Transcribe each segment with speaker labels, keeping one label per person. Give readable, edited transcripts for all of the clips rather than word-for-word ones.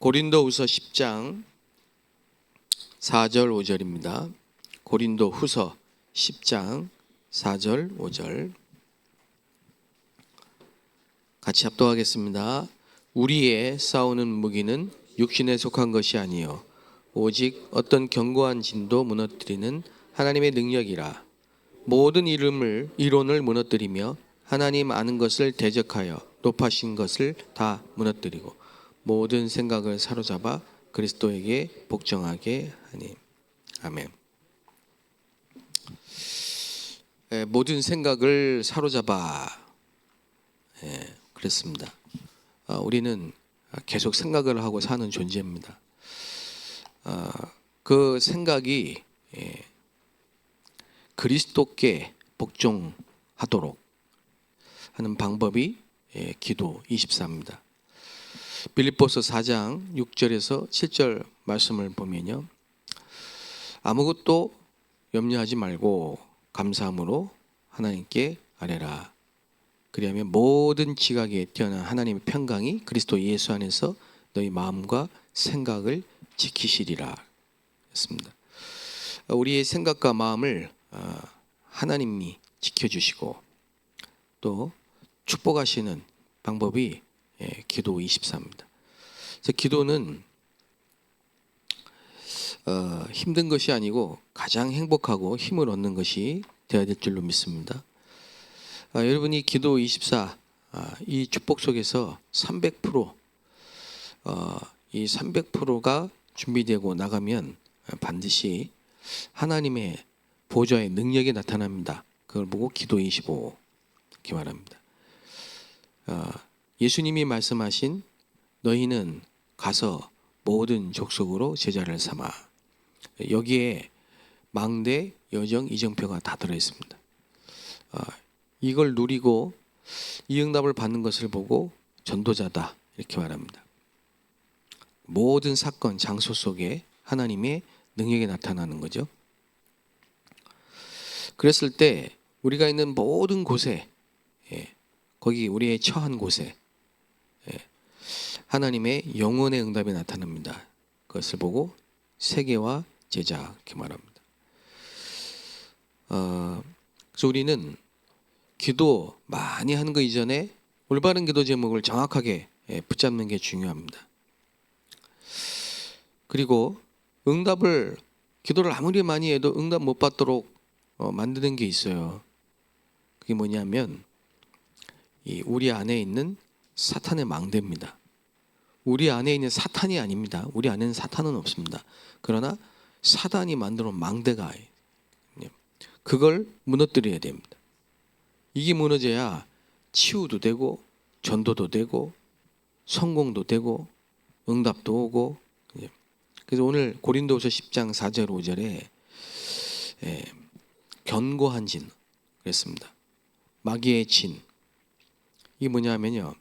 Speaker 1: 고린도후서 10장 4절 5절입니다. 고린도후서 10장 4절 5절 같이 합독하겠습니다. 우리의 싸우는 무기는 육신에 속한 것이 아니요 오직 어떤 견고한 진도 무너뜨리는 하나님의 능력이라. 모든 이론을 무너뜨리며 하나님 아는 것을 대적하여 높아신 것을 다 무너뜨리고 모든 생각을 사로잡아 그리스도에게 복종하게 하니. 아멘. 모든 생각을 사로잡아. 그랬습니다. 우리는 계속 생각을 하고 사는 존재입니다. 그 생각이 그리스도께 복종하도록 하는 방법이 기도 24입니다. 빌립보서 4장 6절에서 7절 말씀을 보면요, 아무것도 염려하지 말고 감사함으로 하나님께 아뢰라. 그리하면 모든 지각에 뛰어난 하나님의 평강이 그리스도 예수 안에서 너희 마음과 생각을 지키시리라 했습니다. 우리의 생각과 마음을 하나님이 지켜주시고 또 축복하시는 방법이 기도 24입니다. 그래서 기도는 힘든 것이 아니고 가장 행복하고 힘을 얻는 것이 되어야 될 줄로 믿습니다. 여러분이 기도 24 이 축복 속에서 300% 이 300%가 준비되고 나가면 반드시 하나님의 보좌의 능력이 나타납니다. 그걸 보고 기도 25 이렇게 말합니다. 예수님이 말씀하신 너희는 가서 모든 족속으로 제자를 삼아, 여기에 망대, 여정, 이정표가 다 들어있습니다. 이걸 누리고 이 응답을 받는 것을 보고 전도자다 이렇게 말합니다. 모든 사건, 장소 속에 하나님의 능력이 나타나는 거죠. 그랬을 때 우리가 있는 모든 곳에, 거기 우리의 처한 곳에 하나님의 영원의 응답이 나타납니다. 그것을 보고 세계와 제자 이렇게 말합니다. 그래서 우리는 기도 많이 하는 거 이전에 올바른 기도 제목을 정확하게 붙잡는 게 중요합니다. 그리고 기도를 아무리 많이 해도 응답 못 받도록 만드는 게 있어요. 그게 뭐냐면 우리 안에 있는 사탄의 망대입니다. 우리 안에 있는 사탄이 아닙니다. 우리 안에는 사탄은 없습니다. 그러나 사단이 만들어놓은 망대가 그걸 무너뜨려야 됩니다. 이게 무너져야 치유도 되고 전도도 되고 성공도 되고 응답도 오고. 그래서 오늘 고린도후서 10장 4절 5절에 견고한 진 그랬습니다. 마귀의 진. 이게 뭐냐면요,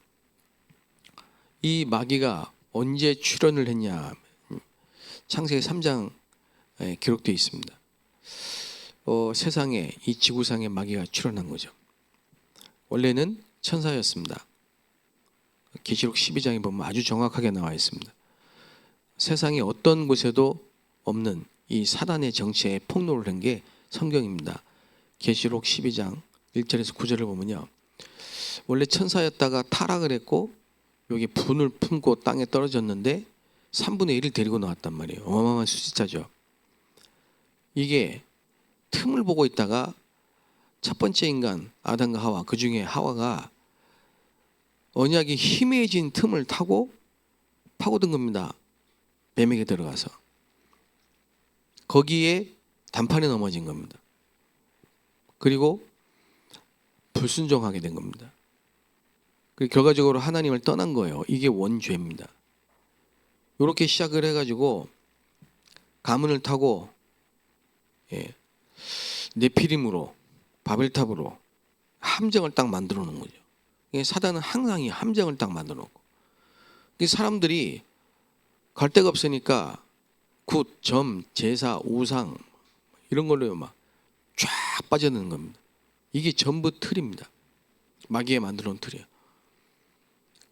Speaker 1: 이 마귀가 언제 출현을 했냐, 창세기 3장에 기록되어 있습니다. 세상에, 이 지구상에 마귀가 출현한 거죠. 원래는 천사였습니다. 계시록 12장에 보면 아주 정확하게 나와 있습니다. 세상에 어떤 곳에도 없는 이 사단의 정치에 폭로를 한 게 성경입니다. 계시록 12장 1절에서 9절을 보면요, 원래 천사였다가 타락을 했고 여기 분을 품고 땅에 떨어졌는데 3분의 1을 데리고 나왔단 말이에요. 어마어마한 숫자죠. 이게 틈을 보고 있다가 첫 번째 인간 아담과 하와, 그 중에 하와가 언약이 희미해진 틈을 타고 파고든 겁니다. 뱀에게 들어가서 거기에 단판에 넘어진 겁니다. 그리고 불순종하게 된 겁니다. 그리고 결과적으로 하나님을 떠난 거예요. 이게 원죄입니다. 이렇게 시작을 해가지고 가문을 타고 네피림으로 바벨탑으로 함정을 딱 만들어 놓은 거죠. 사단은 항상 이 함정을 딱 만들어 놓고, 사람들이 갈 데가 없으니까 굿, 점, 제사, 우상 이런 걸로 막 쫙 빠져드는 겁니다. 이게 전부 틀입니다. 마귀에 만들어 놓은 틀이에요.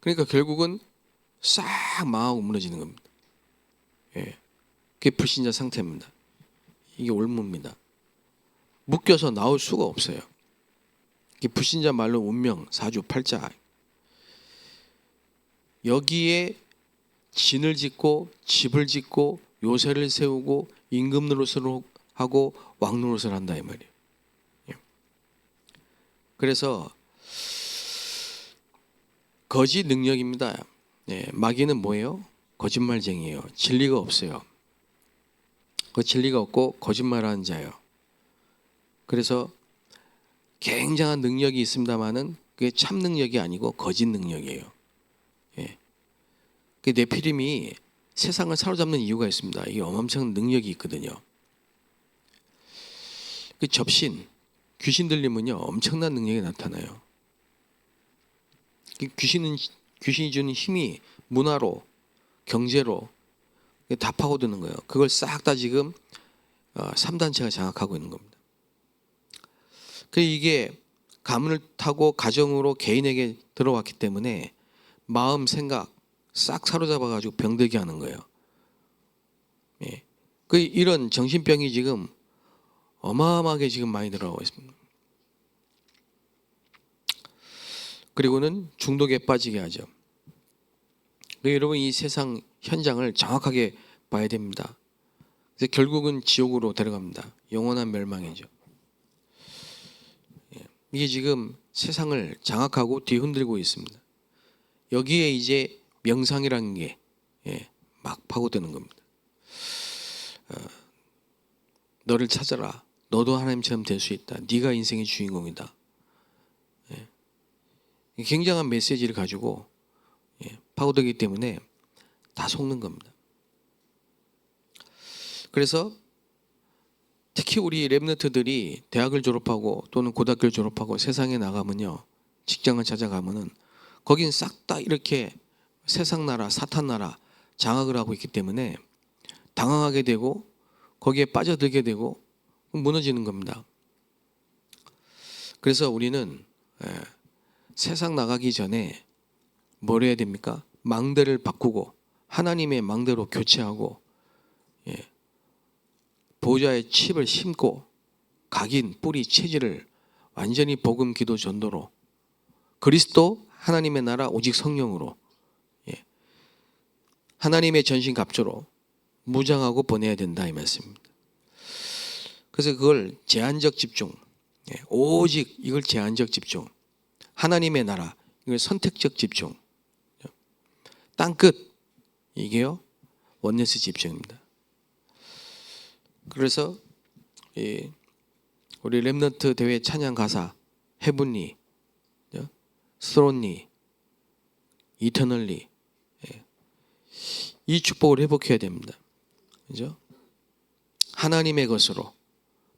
Speaker 1: 그러니까 결국은 싹 망하고 무너지는 겁니다. 예. 그게 불신자 상태입니다. 이게 올무입니다. 묶여서 나올 수가 없어요. 이게 불신자 말로 운명, 사주팔자. 여기에 진을 짓고 집을 짓고 요새를 세우고 임금 노릇을 하고 왕 노릇을 한다 이 말이에요. 그래서 거짓 능력입니다. 마귀는 뭐예요? 거짓말쟁이에요. 진리가 없어요. 그 진리가 없고 거짓말하는 자예요. 그래서 굉장한 능력이 있습니다만은 그게 참 능력이 아니고 거짓 능력이에요. 그 네피림이 세상을 사로잡는 이유가 있습니다. 이게 어마어마한 능력이 있거든요. 그 접신, 귀신 들리면요 엄청난 능력이 나타나요. 귀신이 주는 힘이 문화로, 경제로 다 파고드는 거예요. 그걸 싹 다 지금 3단체가 장악하고 있는 겁니다. 그 이게 가문을 타고 가정으로 개인에게 들어왔기 때문에 마음, 생각 싹 사로잡아가지고 병들게 하는 거예요. 그 이런 정신병이 지금 어마어마하게 지금 많이 들어가고 있습니다. 그리고는 중독에 빠지게 하죠. 여러분 이 세상 현장을 정확하게 봐야 됩니다. 그래서 결국은 지옥으로 데려갑니다. 영원한 멸망이죠. 이게 지금 세상을 장악하고 뒤흔들고 있습니다. 여기에 이제 명상이라는 게 막 파고드는 겁니다. 너를 찾아라. 너도 하나님처럼 될 수 있다. 네가 인생의 주인공이다. 굉장한 메시지를 가지고 파고들기 때문에 다 속는 겁니다. 그래서 특히 우리 랩너트들이 대학을 졸업하고 또는 고등학교를 졸업하고 세상에 나가면요, 직장을 찾아가면은 거긴 싹 다 이렇게 세상 나라, 사탄 나라 장악을 하고 있기 때문에 당황하게 되고 거기에 빠져들게 되고 무너지는 겁니다. 그래서 우리는 세상 나가기 전에 뭘 해야 됩니까? 망대를 바꾸고 하나님의 망대로 교체하고 보좌의 칩을 심고 각인, 뿌리, 체질을 완전히 복음, 기도, 전도로 그리스도, 하나님의 나라, 오직 성령으로 하나님의 전신갑주로 무장하고 보내야 된다 이 말씀입니다. 그래서 그걸 제한적 집중, 오직 이걸 제한적 집중, 하나님의 나라 이걸 선택적 집중, 땅끝 이게요 원네스 집중입니다. 그래서 우리 랩넌트 대회 찬양 가사 헤븐리, 스론리, 이터널리 이 축복을 회복해야 됩니다. 그죠? 하나님의 것으로,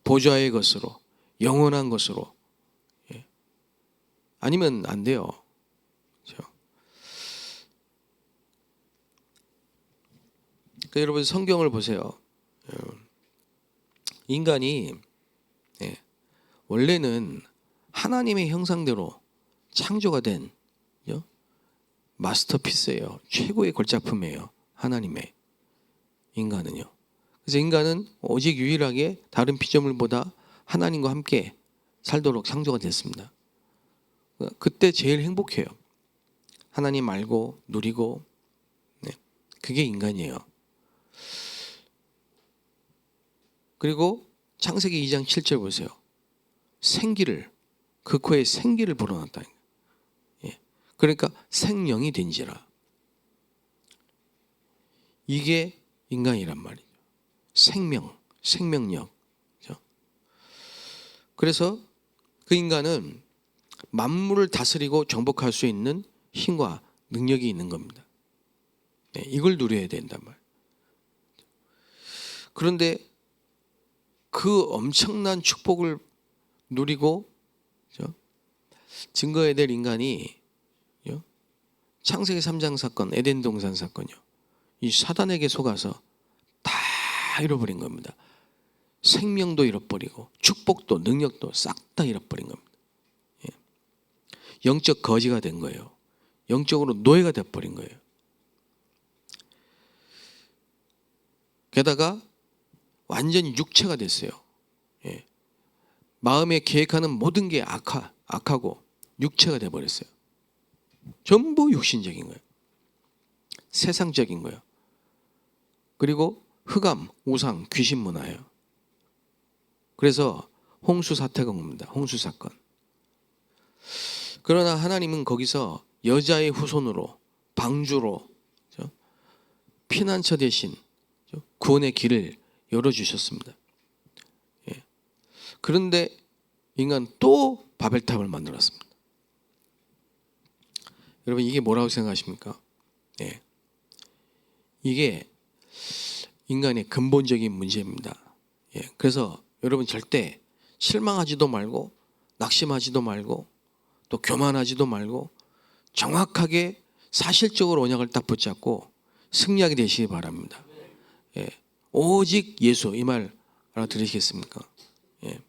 Speaker 1: 보좌의 것으로, 영원한 것으로. 아니면 안 돼요. 그죠? 그러니까 여러분 성경을 보세요. 인간이 원래는 하나님의 형상대로 창조가 된 마스터피스예요. 최고의 걸작품이에요. 하나님의 인간은요. 그래서 인간은 오직 유일하게 다른 피조물보다 하나님과 함께 살도록 창조가 됐습니다. 그때 제일 행복해요. 하나님 알고 누리고 그게 인간이에요. 그리고 창세기 2장 7절 보세요. 생기를 그 코에 생기를 불어넣었다. 그러니까 생명이 된지라. 이게 인간이란 말이죠. 생명, 생명력. 그래서 그 인간은 만물을 다스리고 정복할 수 있는 힘과 능력이 있는 겁니다. 이걸 누려야 된단 말이에요. 그런데 그 엄청난 축복을 누리고 증거해야 될 인간이 창세기 3장 사건, 에덴 동산 사건이요. 이 사단에게 속아서 다 잃어버린 겁니다. 생명도 잃어버리고 축복도 능력도 싹 다 잃어버린 겁니다. 영적 거지가 된 거예요. 영적으로 노예가 돼버린 거예요. 게다가 완전히 육체가 됐어요. 예. 마음에 계획하는 모든 게 악하고 육체가 돼버렸어요. 전부 육신적인 거예요. 세상적인 거예요. 그리고 흑암, 우상, 귀신 문화예요. 그래서 홍수 사태가 옵니다. 홍수 사건. 그러나 하나님은 거기서 여자의 후손으로, 방주로 피난처 대신 구원의 길을 열어주셨습니다. 예. 그런데 인간 또 바벨탑을 만들었습니다. 여러분 이게 뭐라고 생각하십니까? 예. 이게 인간의 근본적인 문제입니다. 예. 그래서 여러분 절대 실망하지도 말고 낙심하지도 말고 또 교만하지도 말고 정확하게 사실적으로 언약을 딱 붙잡고 승리하게 되시기 바랍니다. 예. 오직 예수, 이 말 알아들으시겠습니까? 예.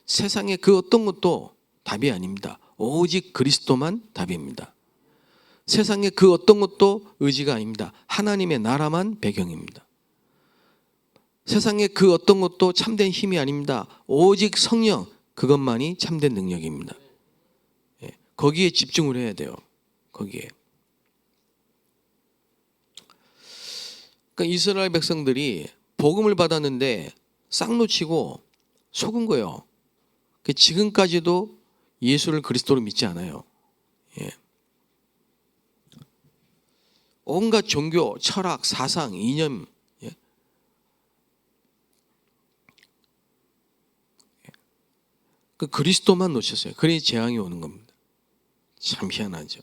Speaker 1: 세상의 그 어떤 것도 답이 아닙니다. 오직 그리스도만 답입니다. 세상의 그 어떤 것도 의지가 아닙니다. 하나님의 나라만 배경입니다. 세상의 그 어떤 것도 참된 힘이 아닙니다. 오직 성령, 그것만이 참된 능력입니다. 예. 거기에 집중을 해야 돼요. 거기에. 그러니까 이스라엘 백성들이 복음을 받았는데 싹 놓치고 속은 거예요. 지금까지도 예수를 그리스도로 믿지 않아요. 예. 온갖 종교, 철학, 사상, 이념, 예. 그 그리스도만 놓쳤어요. 그래야 재앙이 오는 겁니다. 참 희한하죠.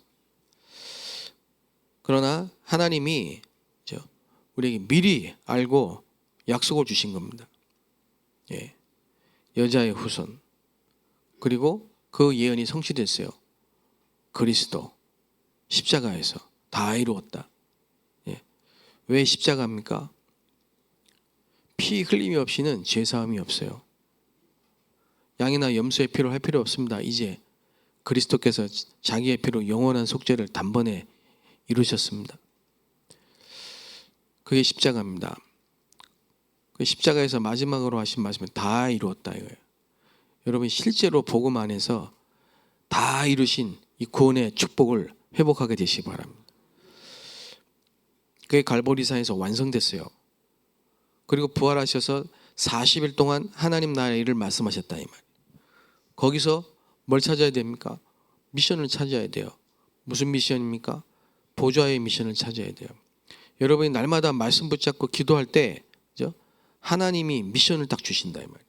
Speaker 1: 그러나 하나님이 우리에게 미리 알고 약속을 주신 겁니다. 예. 여자의 후손. 그리고 그 예언이 성취됐어요. 그리스도 십자가에서 다 이루었다. 예. 왜 십자가입니까? 피 흘림이 없이는 죄사함이 없어요. 양이나 염소의 피로 할 필요 없습니다. 이제 그리스도께서 자기의 피로 영원한 속죄를 단번에 이루셨습니다. 그게 십자가입니다. 그 십자가에서 마지막으로 하신 말씀은 다 이루었다 이거예요. 여러분 실제로 복음 안에서 다 이루신 이 구원의 축복을 회복하게 되시기 바랍니다. 그게 갈보리산에서 완성됐어요. 그리고 부활하셔서 40일 동안 하나님 나라의 일을 말씀하셨다 이 말. 거기서 뭘 찾아야 됩니까? 미션을 찾아야 돼요. 무슨 미션입니까? 보좌의 미션을 찾아야 돼요. 여러분이 날마다 말씀 붙잡고 기도할 때 하나님이 미션을 딱 주신다 이 말이에요.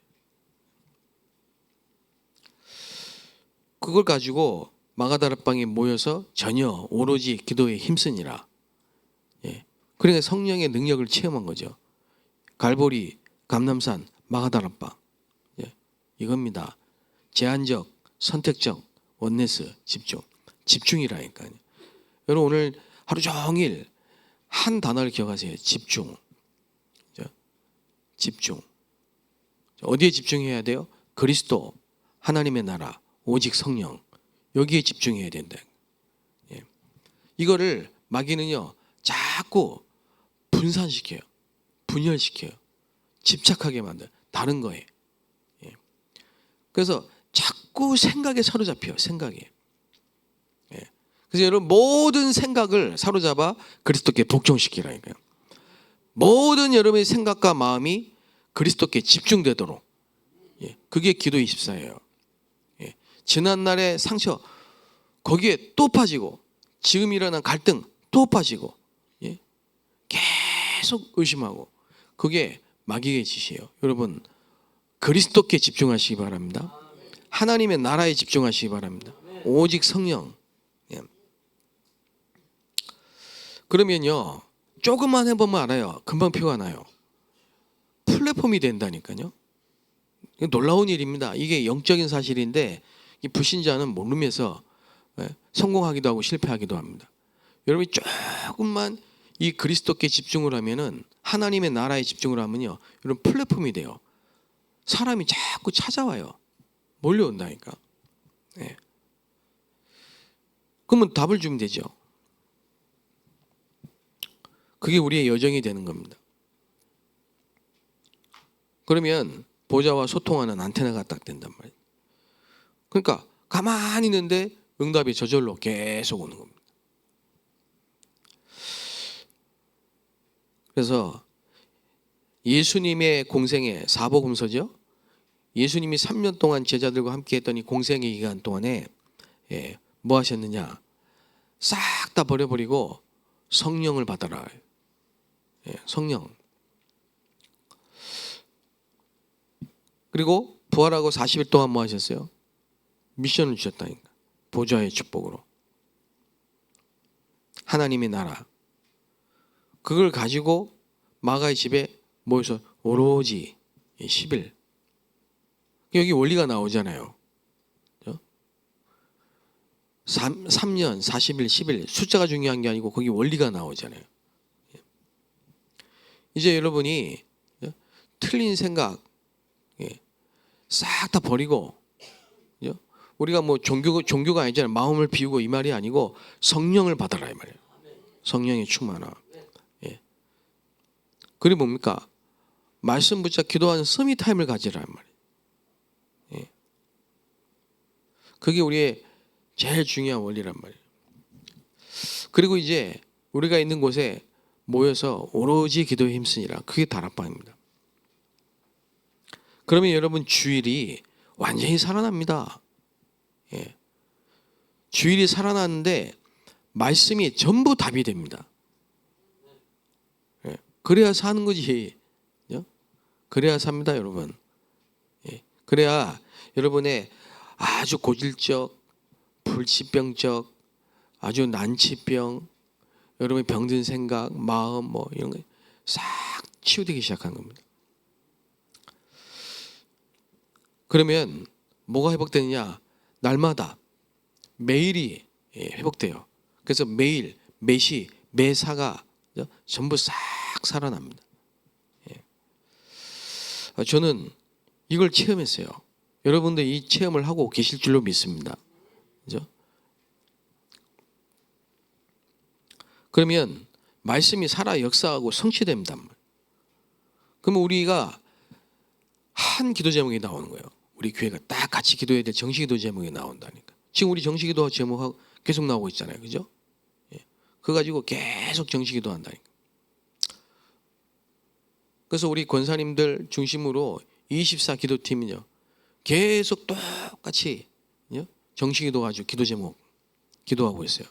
Speaker 1: 그걸 가지고 마가다락방에 모여서 전혀 오로지 기도에 힘쓰니라. 예. 그러니까 성령의 능력을 체험한 거죠. 갈보리, 감람산, 마가다락방. 예. 이겁니다. 제한적, 선택적, 원네스, 집중. 집중이라니까요. 여러분 오늘 하루 종일 한 단어를 기억하세요. 집중. 집중. 어디에 집중해야 돼요? 그리스도, 하나님의 나라, 오직 성령. 여기에 집중해야 된다. 예. 이거를 마귀는요 자꾸 분산시켜요. 분열시켜요. 집착하게 만들어요. 다른 거에. 예. 그래서 자꾸 생각에 사로잡혀요. 생각에. 예. 그래서 여러분 모든 생각을 사로잡아 그리스도께 복종시키라니까요. 모든 여러분의 생각과 마음이 그리스도께 집중되도록. 예. 그게 기도 24예요. 예. 지난날의 상처 거기에 또 빠지고 지금 일어난 갈등 또 빠지고 예. 계속 의심하고 그게 마귀의 짓이에요. 여러분 그리스도께 집중하시기 바랍니다. 하나님의 나라에 집중하시기 바랍니다. 오직 성령. 예. 그러면요 조금만 해보면 알아요. 금방 표가 나요. 플랫폼이 된다니까요. 놀라운 일입니다. 이게 영적인 사실인데 이 불신자는 모르면서 성공하기도 하고 실패하기도 합니다. 여러분이 조금만 이 그리스도께 집중을 하면은 하나님의 나라에 집중을 하면요 여러분 플랫폼이 돼요. 사람이 자꾸 찾아와요. 몰려온다니까. 네. 그러면 답을 주면 되죠. 그게 우리의 여정이 되는 겁니다. 그러면 보좌와 소통하는 안테나가 딱 된단 말이에요. 그러니까 가만히 있는데 응답이 저절로 계속 오는 겁니다. 그래서 예수님의 공생애 사복음서죠. 예수님이 3년 동안 제자들과 함께 했던 이 공생의 기간 동안에 뭐 하셨느냐? 싹 다 버려버리고 성령을 받아라. 성령. 그리고 부활하고 40일 동안 뭐 하셨어요? 미션을 주셨다니까. 보좌의 축복으로. 하나님의 나라. 그걸 가지고 마가의 집에 모여서 오로지 10일. 여기 원리가 나오잖아요. 3년, 40일, 10일. 숫자가 중요한 게 아니고 거기 원리가 나오잖아요. 이제 여러분이 틀린 생각 싹 다 버리고, 우리가 뭐 종교가 아니잖아요. 마음을 비우고 이 말이 아니고 성령을 받아라 이 말이에요. 성령의 충만함. 그리고 뭡니까? 말씀 붙잡 기도하는 서밋 타임을 가지라 말이에요. 그게 우리의 제일 중요한 원리란 말이에요. 그리고 이제 우리가 있는 곳에 모여서 오로지 기도에 힘쓰니라. 그게 다락방입니다. 그러면 여러분 주일이 완전히 살아납니다. 주일이 살아나는데 말씀이 전부 답이 됩니다. 그래야 사는 거지. 그래야 삽니다, 여러분. 그래야 여러분의 아주 고질적, 불치병적, 아주 난치병, 여러분의 병든 생각, 마음 뭐 이런 거 싹 치유되기 시작한 겁니다. 그러면 뭐가 회복되느냐? 날마다 매일이 회복돼요. 그래서 매일, 매시, 매사가 전부 싹 살아납니다. 저는 이걸 체험했어요. 여러분들 이 체험을 하고 계실 줄로 믿습니다. 그죠? 그러면 말씀이 살아 역사하고 성취됩니다. 그러면 우리가 한 기도 제목이 나오는 거예요. 우리 교회가 딱 같이 기도해야 될 정식기도 제목이 나온다니까. 지금 우리 정식기도 제목 계속 나오고 있잖아요. 그죠? 그거 가지고 계속 정식기도 한다니까. 그래서 우리 권사님들 중심으로 24 기도팀은요. 계속 똑같이 정식기도 가지고 기도 제목 기도하고 있어요.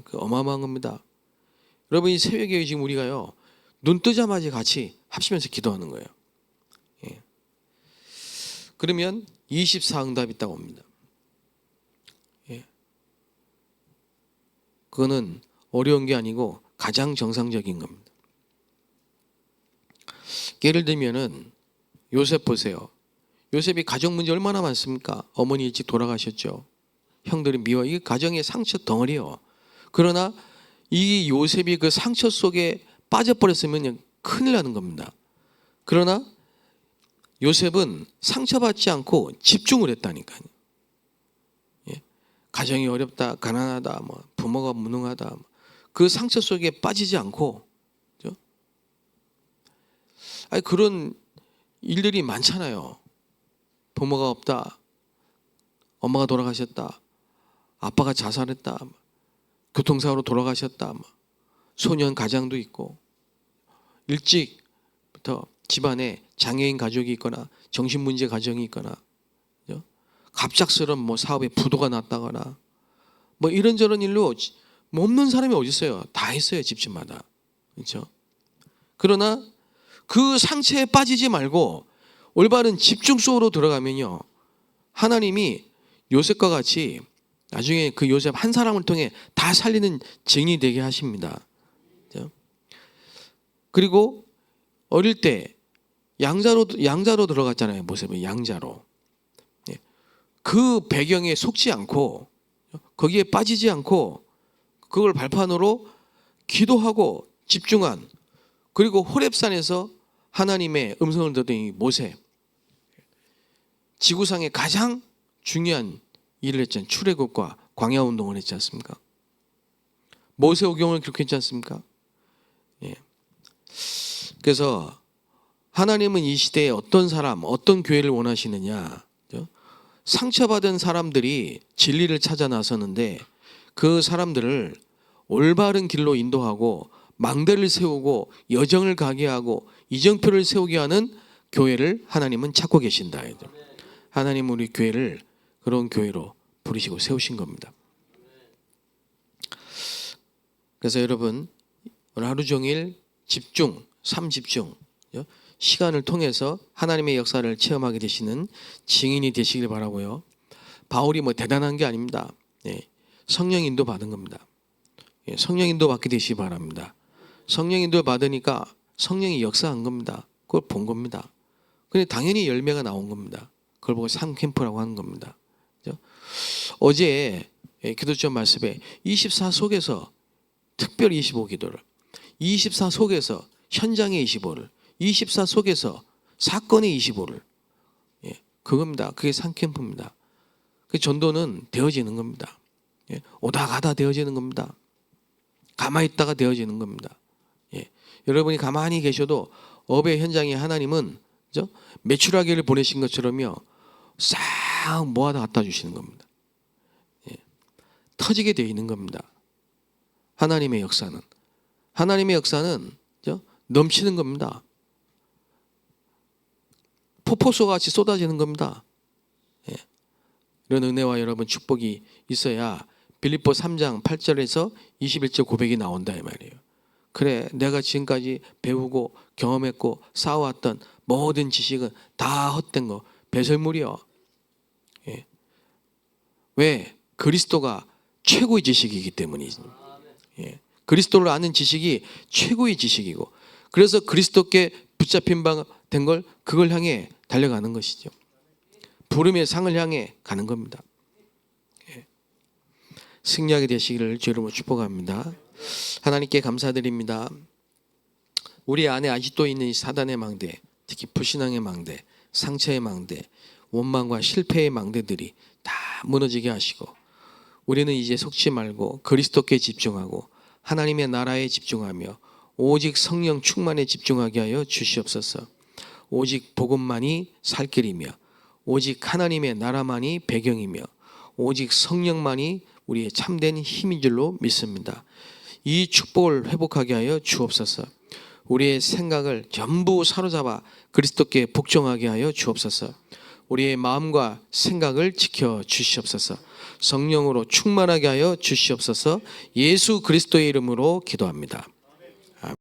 Speaker 1: 그 어마어마한 겁니다. 여러분 이 새벽에 지금 우리가요. 눈 뜨자마자 같이 합치면서 기도하는 거예요. 그러면 24 응답이 딱 옵니다. 그거는 어려운 게 아니고 가장 정상적인 겁니다. 예를 들면은 요셉 보세요. 요셉이 가정 문제 얼마나 많습니까? 어머니 일찍 돌아가셨죠. 형들이 미워. 이게 가정의 상처 덩어리예요. 그러나 이 요셉이 그 상처 속에 빠져버렸으면 큰일 나는 겁니다. 그러나 요셉은 상처받지 않고 집중을 했다니까요. 가정이 어렵다, 가난하다, 뭐 부모가 무능하다, 그 상처 속에 빠지지 않고, 그렇죠? 아니 그런 일들이 많잖아요. 부모가 없다, 엄마가 돌아가셨다, 아빠가 자살했다, 교통사고로 돌아가셨다, 소년 가장도 있고, 일찍부터 집안에 장애인 가족이 있거나 정신문제 가정이 있거나, 그렇죠? 갑작스런 뭐 사업에 부도가 났다거나 뭐 이런저런 일로 뭐 없는 사람이 어디 있어요? 다 있어요, 집집마다. 그렇죠? 그러나 그 상처에 빠지지 말고 올바른 집중 속으로 들어가면요. 하나님이 요셉과 같이 나중에 그 요셉 한 사람을 통해 다 살리는 증인이 되게 하십니다. 그렇죠? 그리고 어릴 때 양자로 들어갔잖아요. 모습은 양자로. 그 배경에 속지 않고 거기에 빠지지 않고 그걸 발판으로 기도하고 집중한, 그리고 호렙산에서 하나님의 음성을 듣던 이 모세, 지구상의 가장 중요한 일을 했잖아요. 출애굽과 광야운동을 했지 않습니까? 모세오경을 기록했지 않습니까? 그래서 하나님은 이 시대에 어떤 사람, 어떤 교회를 원하시느냐? 상처받은 사람들이 진리를 찾아 나서는데 그 사람들을 올바른 길로 인도하고 망대를 세우고 여정을 가게 하고 이정표를 세우게 하는 교회를 하나님은 찾고 계신다. 하나님 우리 교회를 그런 교회로 부르시고 세우신 겁니다. 그래서 여러분 오늘 하루 종일 집중, 삶 집중, 시간을 통해서 하나님의 역사를 체험하게 되시는 증인이 되시길 바라고요. 바울이 뭐 대단한 게 아닙니다. 성령 인도 받은 겁니다. 성령 인도 받게 되시기 바랍니다. 성령 인도 받으니까 성령이 역사한 겁니다. 그걸 본 겁니다. 근데 당연히 열매가 나온 겁니다. 그걸 보고 상캠프라고 하는 겁니다. 어제 기도점 말씀에 24 속에서 특별히 25 기도를, 24 속에서 현장의 25를, 24 속에서 사건의 25를, 그겁니다. 그게 상캠프입니다. 그 전도는 되어지는 겁니다. 오다 가다 되어지는 겁니다. 가만히 있다가 되어지는 겁니다. 여러분이 가만히 계셔도 업의 현장에 하나님은 메추라기를 보내신 것처럼요 싹 모아다 갖다 주시는 겁니다. 터지게 되어 있는 겁니다. 하나님의 역사는 넘치는 겁니다. 폭포수 같이 쏟아지는 겁니다. 이런 은혜와 여러분 축복이 있어야 빌립보 3장 8절에서 21절 고백이 나온다 이 말이에요. 그래, 내가 지금까지 배우고 경험했고 쌓아왔던 모든 지식은 다 헛된 거, 배설물이요. 왜? 그리스도가 최고의 지식이기 때문이지. 그리스도를 아는 지식이 최고의 지식이고, 그래서 그리스도께 붙잡힌 바 된 걸 그걸 향해 달려가는 것이죠. 부름의 상을 향해 가는 겁니다. 승리하게 되시기를 주 이름으로 축복합니다. 하나님께 감사드립니다. 우리 안에 아직도 있는 이 사단의 망대, 특히 불신앙의 망대, 상처의 망대, 원망과 실패의 망대들이 다 무너지게 하시고, 우리는 이제 속지 말고 그리스도께 집중하고 하나님의 나라에 집중하며 오직 성령 충만에 집중하게 하여 주시옵소서. 오직 복음만이 살 길이며 오직 하나님의 나라만이 배경이며 오직 성령만이 우리의 참된 힘인 줄로 믿습니다. 이 축복을 회복하게 하여 주옵소서. 우리의 생각을 전부 사로잡아 그리스도께 복종하게 하여 주옵소서. 우리의 마음과 생각을 지켜 주시옵소서. 성령으로 충만하게 하여 주시옵소서. 예수 그리스도의 이름으로 기도합니다.